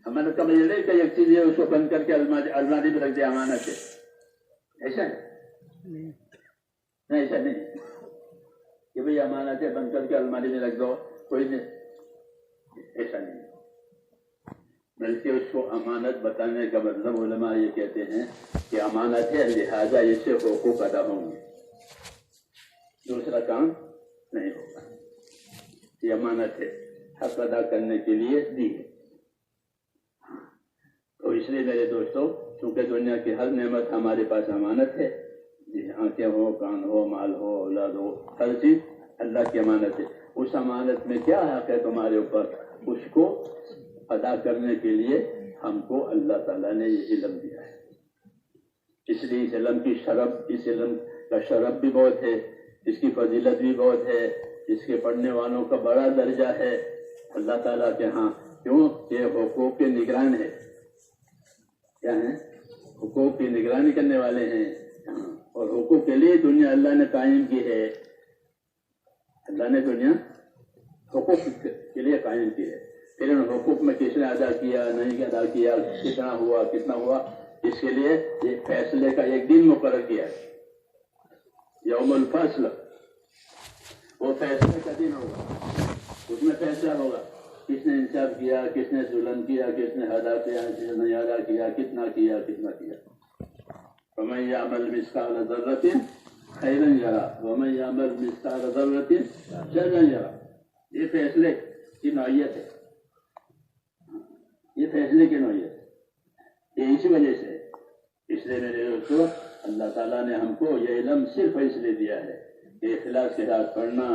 [SPEAKER 1] امانت کا مطلب نہیں کہ ایک چیز ہے اس کو بند کر کے الماری میں رکھ دیا امانت ہے. ایسا ہے؟ نہیں، ایسا نہیں کہ بھئی امانت ہے بند کر کے الماری میں رکھ دو، کوئی نہیں. ایسا نہیں، بلکہ اس کو امانت بتانے کا مطلب علماء یہ کہتے ہیں کہ امانت ہے لہذا اس سے حقوق ادا ہوں گے، دوسرا کام نہیں ہوگا. یہ امانت ہے، حق ادا کرنے کے لیے دی ہے. تو اس لیے میرے دوستوں، چونکہ دنیا کی ہر نعمت ہمارے پاس امانت ہے، آنکھیں ہو، کان ہو، مال ہو، اولاد ہو، ہر چیز اللہ کی امانت ہے. اس امانت میں کیا حق ہے تمہارے اوپر، اس کو ادا کرنے کے لیے ہم کو اللہ تعالیٰ نے یہ علم دیا ہے. اس لیے اس علم کی شرف، اس علم کا شرف بھی بہت ہے، اس کی فضیلت بھی بہت ہے، اس کے پڑھنے والوں کا بڑا درجہ ہے اللہ تعالیٰ کے ہاں. کیوں کہ حقوق کے نگران ہے. کیا ہے؟ حقوق کی نگرانی کرنے والے ہیں. اور حقوق کے لیے دنیا اللہ نے قائم کی ہے. اللہ نے دنیا حقوق کے لیے قائم کی ہے. پھر ان حقوق میں کس نے ادا کیا، نہیں ادا کیا، کتنا ہوا، کتنا ہوا، اس کے لیے یہ فیصلے کا ایک دن مقرر کیا ہے، یوم الفصل. وہ فیصلے کا دن ہوگا، اس میں فیصلہ ہوگا کس نے انصاف کیا، کس نے ظلم کیا، کس نے ادا کیا، کس نے نہیں ادا کیا، کتنا کیا، کتنا کیا. وَمَن يَعْمَلْ مِثْقَالَ ذَرَّةٍ خَيْرًا يَرَهُ وَمَن يَعْمَلْ مِثْقَالَ ذَرَّةٍ شَرًّا يَرَهُ. یہ فیصلے کی نوعیت ہے، یہ فیصلے کی نوعیت ہے. یہ اسی وجہ سے. اس لیے میرے دوستو، اللہ تعالیٰ نے ہم کو یہ علم صرف اس لیے دیا ہے کہ اخلاص کے ساتھ پڑھنا،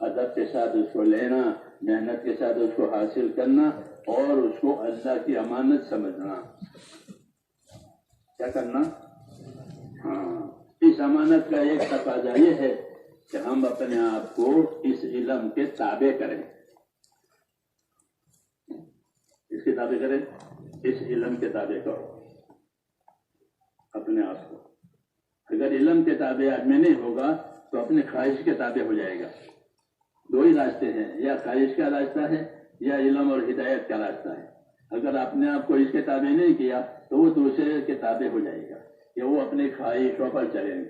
[SPEAKER 1] ادب کے ساتھ اس کو لینا، محنت کے ساتھ اس کو حاصل کرنا اور اس کو اللہ کی امانت سمجھنا. کیا کرنا؟ ہاں، اس امانت کا ایک تقاضا یہ ہے کہ ہم اپنے آپ کو اس علم کے تابع کریں. اس کے تابع کریں، اس علم کے تابع کرو اپنے آپ کو. اگر علم کے تابع آدمی نہیں ہوگا تو اپنی خواہش کے تابع ہو جائے گا. دو ہی راستے ہیں، یا خواہش کا راستہ ہے یا علم اور ہدایت کا راستہ ہے. اگر اپنے آپ کو اس کے تابع نہیں کیا تو وہ دوسرے کے تابع ہو جائے گا کہ وہ اپنی خواہشوں پر چلیں گے.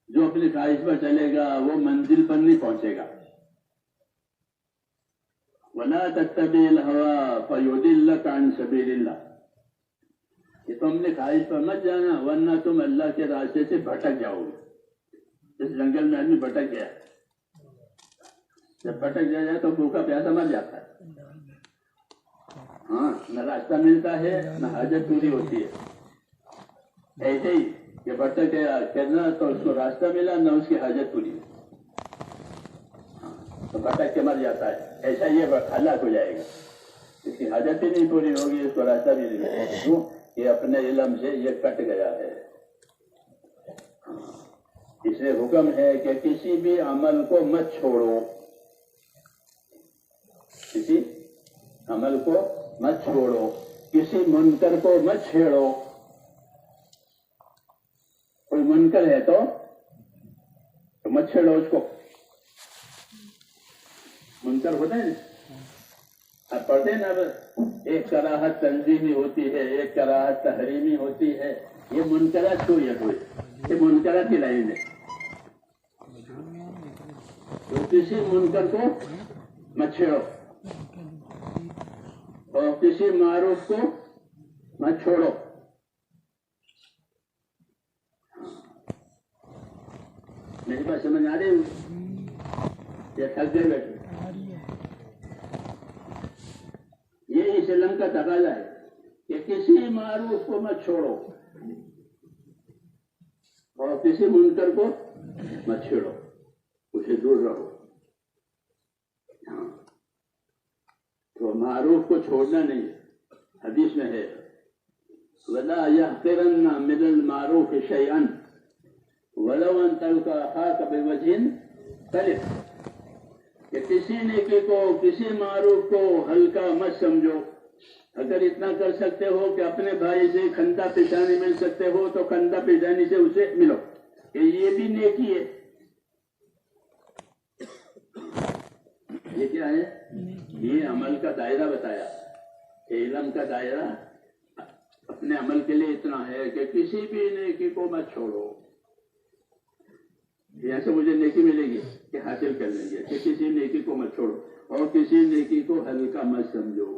[SPEAKER 1] جو اپنی خواہش پر چلے گا وہ منزل پر نہیں پہنچے گا. وَلَا تَتَّبِعِ الْهَوَىٰ فَيُضِلَّكَ عَن سَبِيلِ اللَّهِ. کہ تم نے خواہش پر مت جانا ورنہ تم اللہ کے راستے سے بھٹک جاؤ گے. اس جنگل میں آدمی بھٹک گیا، جب بھٹک جائے تو بھوکا پیاسا مر جاتا ہے. ہاں، نہ راستہ ملتا ہے نہ حاجت پوری ہوتی ہے. ایسے ہی کہ بھٹک گیا کرنا تو اس کو راستہ ملا نہ اس کی حاجت پوری. تو بھٹک کے مر جاتا ہے. ایسا یہ ہلاک ہو جائے گا. اس کی حاجت بھی نہیں پوری ہوگی, اس کو راستہ بھی نہیں ملے گا. کیوں؟ یہ اپنے علم سے یہ کٹ گیا ہے. اس لیے حکم ہے کہ کسی بھی عمل کو مت چھوڑو, کسی عمل کو مت چھوڑو, کسی منکر کو مت چھیڑو. کوئی منکر ہے تو مت چھیڑو اس کو. منکر ہوتا ہے نا, آپ پڑھتے ہیں نا, ایک کراہت تنظیمی ہوتی ہے, ایک کراہت تحریمی ہوتی ہے. یہ منکرات کو یہ منکرات کی لائن ہے. تو کسی منکر کو مت چھیڑو اور کسی معروف کو مت چھوڑو. میری بات سمجھ آ رہی ہوں یا تھک گئے بیٹھے؟ یہ اسلام کا تقاضا ہے کہ کسی معروف کو مت چھوڑو اور کسی منکر کو مت چھیڑو, اسے دور رہو. تو معروف کو چھوڑنا نہیں. حدیث میں ہے وَلَا يَحْقِرَنَّ مِنَ الْمَعْرُوفِ شَيْئًا وَلَوْ أَن تَلْقَى أَخَاكَ بِوَجْهٍ طَلِقٍ, کہ کسی نیکی کو, کسی معروف کو ہلکا مت سمجھو. اگر اتنا کر سکتے ہو کہ اپنے بھائی سے کندھا پیشانی مل سکتے ہو تو کندھا پیشانی سے اسے ملو, کہ یہ بھی نیکی ہے. یہ کیا ہے؟ یہ عمل کا دائرہ بتایا کہ علم کا دائرہ اپنے عمل کے لیے اتنا ہے کہ کسی بھی نیکی کو مت چھوڑو. یہاں سے مجھے نیکی ملے گی کہ حاصل کر لیں گے, کہ کسی نیکی کو مت چھوڑو اور کسی نیکی کو ہلکا مت سمجھو.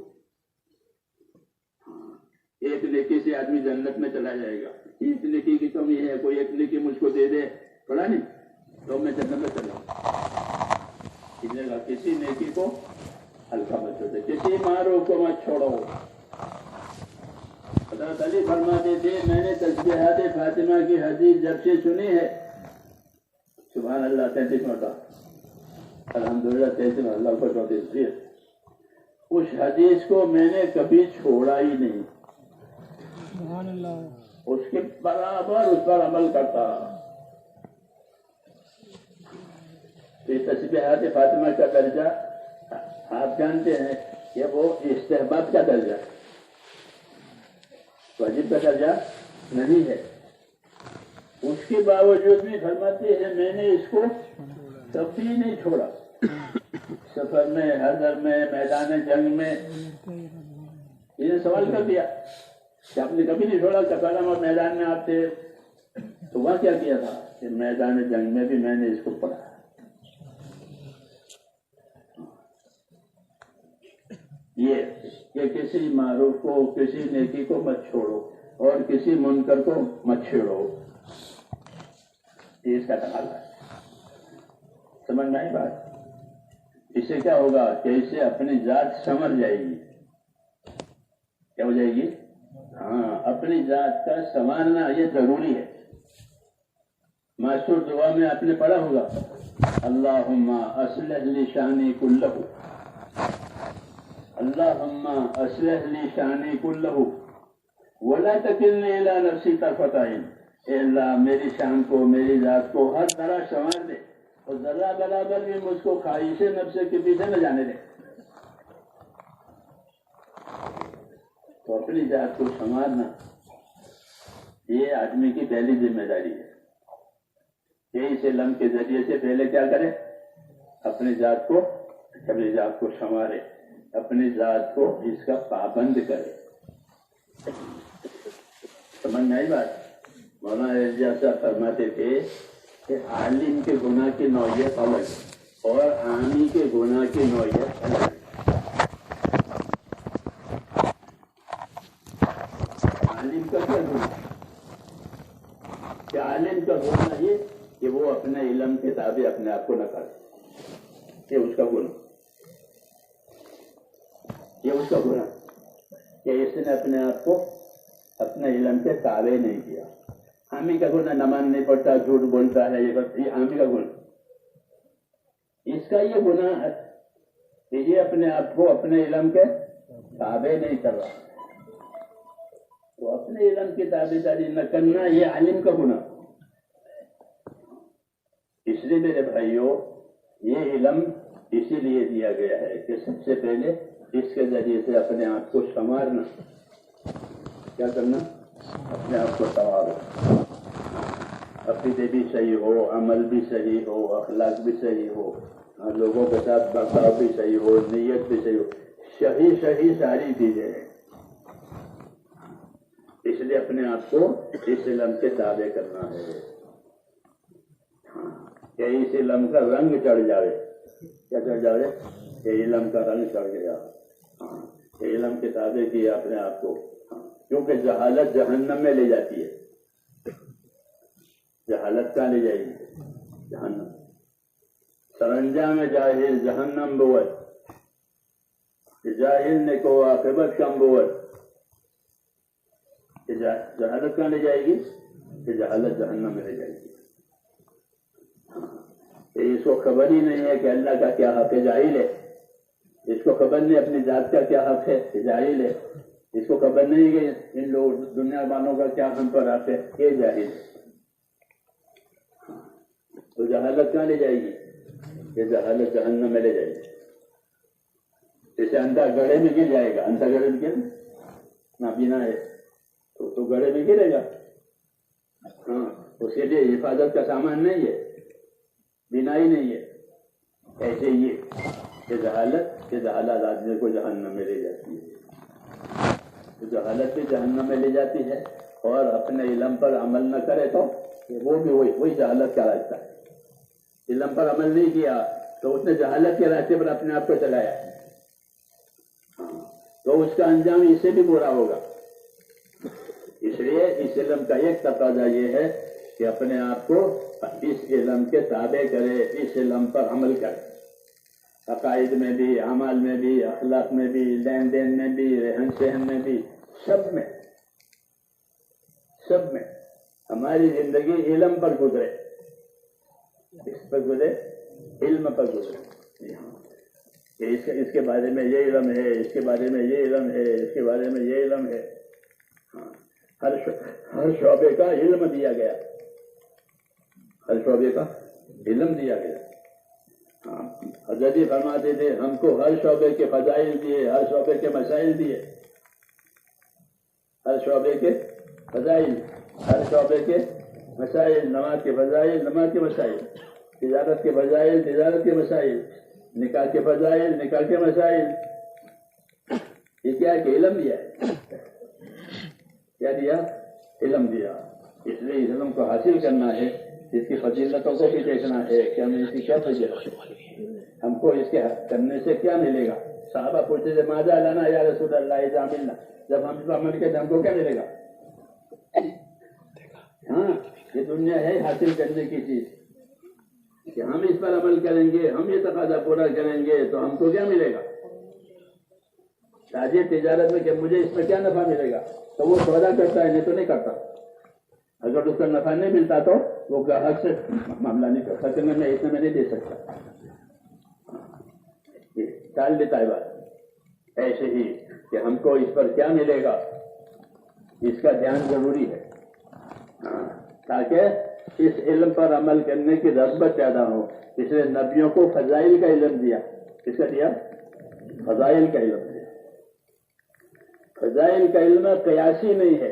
[SPEAKER 1] ایک نیکی سے آدمی جنت میں چلا جائے گا. ایک نیکی کی کمی ہے, کوئی ایک نیکی مجھ کو دے دے, پڑا نہیں تو میں جنت میں چلا جاؤں. کسی نیکی کو ہلکا مت چھوڑو, کسی معروف کو مت چھوڑو. حضرت علی فرماتے تھے میں نے تسبیحات فاطمہ کی حدیث جب سے سنی ہے, سبحان اللہ 33 مرتبہ, الحمدللہ 33 اللہ کو 34, اس حدیث کو میں نے کبھی چھوڑا ہی نہیں. سبحان اللہ, اس کے برابر اس پر عمل کرتا. یہ تسبیحات فاطمہ کا درجہ آپ جانتے ہیں کہ وہ استحباب کا درجہ ہے, واجب کا درجہ نہیں ہے. اس کے باوجود بھی فرماتے ہیں میں نے اس کو کبھی نہیں چھوڑا. سفر میں, حضر میں, میدان جنگ میں. یہ سوال کر دیا کہ آپ نے کبھی نہیں چھوڑا. کپالم اور میدان میں آپ تھے تو وہاں کیا کیا تھا؟ کہ میدان جنگ میں بھی میں نے اس کو پڑھا. یہ کہ کسی معروف کو, کسی نیکی کو مت چھوڑو اور کسی منکر کو مت چھیڑو. یہ اس کا تقاضا ہے. سمجھ میں آئی بات؟ اس سے کیا ہوگا کہ اس سے اپنی ذات سنور جائے گی. کیا ہو جائے گی؟ ہاں, اپنی ذات کا سنوارنا یہ ضروری ہے. معصور دعا میں آپ نے پڑھا ہوگا اللہم اصلح لی شانی کلہ, اللہم اصلح لی شانی کلہ ولا تکلنی الی نفسی طرفۃ عین. اے اللہ میری شان کو, میری ذات کو ہر طرح سنوار دے اور ذرہ برابر بھی مجھ کو خواہش نفس کے پیچھے نہ جانے دے. تو اپنی ذات کو سنوارنا یہ آدمی کی پہلی ذمہ داری ہے. کہ اس علم کے ذریعے سے پہلے کیا کرے؟ اپنی ذات کو سنوارے, اپنی ذات کو اس کا پابند کرے. سمجھ میں آئی بات؟ مولانا ارجا صاحب فرماتے تھے کہ عالم کے گناہ کی نوعیت الگ اور عامی کے گناہ کی نوعیت الگ. عالم کا کیا گناہ؟ کہ عالم کا گناہ یہ کہ وہ اپنے علم کے تابع اپنے آپ کو نہ کرے. یہ اس کا گناہ, یہ اس کا گناہ کہ اس نے اپنے آپ کو اپنے علم کے تابع نہیں کیا. عامی کا گناہ نماز نہیں پڑھتا, جھوٹ بولتا ہے, یہ عامی کا گناہ. اس کا یہ گناہ ہے کہ یہ اپنے آپ کو اپنے علم کے تابع نہیں کر رہا. تو اپنے علم کی تابع داری نہ کرنا یہ عالم کا گناہ. اس لیے میرے بھائیوں یہ علم اسی لیے دیا گیا ہے کہ سب سے پہلے اس کے ذریعے سے اپنے آپ کو سنوارنا. کیا کرنا؟ اپنے آپ کو سنوارو. عقیدے بھی صحیح ہو، عمل بھی صحیح ہو، اخلاق بھی صحیح ہو، لوگوں کے ساتھ برتاؤ بھی صحیح ہو، نیت بھی صحیح ہو. صحیح ساری چیزیں ہیں. اس لیے اپنے آپ کو اس علم کے تابع کرنا ہے کہ اس علم کا رنگ چڑھ جاوے. کیا چڑھ جاوے؟ کہ علم کا رنگ چڑھ گیا. کہ علم کے تابع کیا اپنے آپ کو. کیونکہ جہالت جہنم میں لے جاتی ہے. جہالت کہاں لے جائے گی؟ جہنم. سرانجام جاہل جہنم بود. جاہل نے کو عاقبت کم بود. جہالت کہاں لے جائے گی؟ کہ جہالت جہنم میں لے جائے گی. اس کو خبر ہی نہیں ہے کہ اللہ کا کیا حق ہے، جاہل ہے. اس کو خبر نہیں اپنی ذات کا کیا حق ہے، جاہل ہے. اس کو خبر نہیں کہ ان لوگ دنیا والوں کا کیا ہم پر حق ہے، یہ جاہل ہے. تو جہالت کہاں لے جائے گی؟ یہ جہالت جہنم میں لے جائے گی. جیسے اندھا گڑھے میں گر جائے گا. اندھا گڑھے میں گر نہ بینا ہے تو گڑھے میں گرے گا. اس کے لیے حفاظت کا سامان نہیں ہے، بینائی نہیں ہے. ایسے یہ جہالت آدمی کو جہنم میں لے جاتی ہے. تو جہالت بھی جہنم میں لے جاتی ہے. اور اپنے علم پر عمل نہ کرے تو وہ بھی وہی جہالت کا راستہ ہے. علم پر عمل نہیں کیا تو اس نے جہالت کے راستے پر اپنے آپ کو چلایا تو اس کا انجام اس سے بھی برا ہوگا. اس لیے اس علم کا ایک تقاضا یہ ہے کہ اپنے آپ کو اس علم کے تابع کرے، اس علم پر عمل کرے. عقائد میں بھی، اعمال میں بھی، اخلاق میں بھی، لین دین میں بھی، رہن سہن میں بھی، سب میں ہماری زندگی علم پر گزرے. اس پر گزرے، علم پر گزرے. اس کے بارے میں یہ علم ہے، اس کے بارے میں یہ علم ہے، اس کے بارے میں یہ علم ہے. ہر شعبے کا علم دیا گیا. ہر شعبے کا علم دیا گیا. حضرت فرماتے تھے ہم کو ہر شعبے کے فضائل دیے، ہر شعبے کے مسائل دیے. ہر شعبے کے فضائل، ہر شعبے کے مسائل. نماز کے فضائل، نماز کے مسائل. تجارت کے فضائل، تجارت کے مسائل. نکاح کے فضائل، نکاح کے مسائل. یہ کیا ہے کہ علم دیا ہے. کیا دیا؟ علم دیا. اس لیے اس علم کو حاصل کرنا ہے. اس کی فضیلتوں کو بھی دیکھنا ہے کہ ہمیں اس کی کیا فضیلت، ہم کو اس کے کرنے سے کیا ملے گا. صحابہ پوچھتے تھے ماذا لنا یا رسول اللہ اذا عملنا، جب ہم اس پر عمل کریں ہم کو کیا ملے گا. یہ دنیا ہے حاصل کرنے کی چیز کہ ہم اس پر عمل کریں گے، ہم یہ تقاضا پورا کریں گے تو ہم کو کیا ملے گا. تاجر تجارت میں کہ مجھے اس میں کیا نفع ملے گا تو وہ سودا کرتا ہے، نہیں تو نہیں کرتا. اگر اس کا نفع نہیں ملتا تو وہ گاہک سے معاملہ نہیں کرتا کہ میں اتنے میں نہیں دے سکتا، ٹال دیتا ہے بات. ایسے ہی کہ ہم کو اس پر کیا ملے گا اس کا دھیان ضروری ہے تاکہ اس علم پر عمل کرنے کی رغبت پیدا ہو. اس لیے نبیوں کو فضائل کا علم دیا. کس کا دیا؟ فضائل کا علم دیا. فضائل کا علم قیاسی نہیں ہے.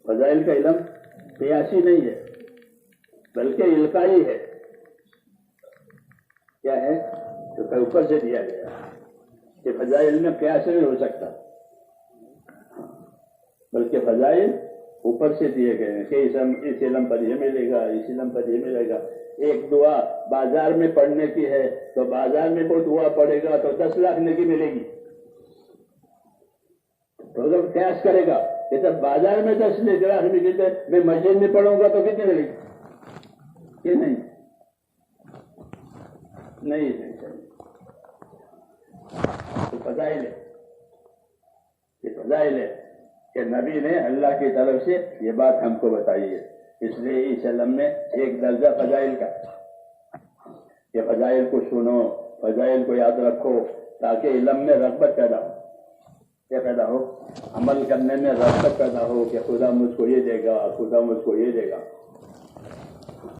[SPEAKER 1] فضائل کا علم قیاسی نہیں ہے بلکہ القائی ہے. کیا ہے؟ تو اوپر سے دیا گیا کہ فضائل میں قیاس نہیں ہو سکتا بلکہ فضائل اوپر سے دیے گئے ہیں کہ اس علم پر یہ ملے گا، اس علم پر یہ ملے گا. ایک دعا بازار میں پڑھنے کی ہے تو بازار میں کوئی دعا پڑھے گا تو 10 لاکھ نیکی ملے گی. تو اگر قیاس کرے گا کہ سب بازار میں 10 لاکھ ملتے میں مسجد میں پڑھوں گا تو کتنے ملے گی؟ یہ نہیں تو فضائل ہے. یہ فضائل ہے کہ نبی نے اللہ کی طرف سے یہ بات ہم کو بتائی ہے. اس لیے اس علم میں ایک درجہ فضائل کا. یہ فضائل کو سنو، فضائل کو یاد رکھو، تاکہ علم میں رغبت پیدا ہو، کیا پیدا ہو؟ عمل کرنے میں رغبت پیدا ہو کہ خدا مجھ کو یہ دے گا، خدا مجھ کو یہ دے گا۔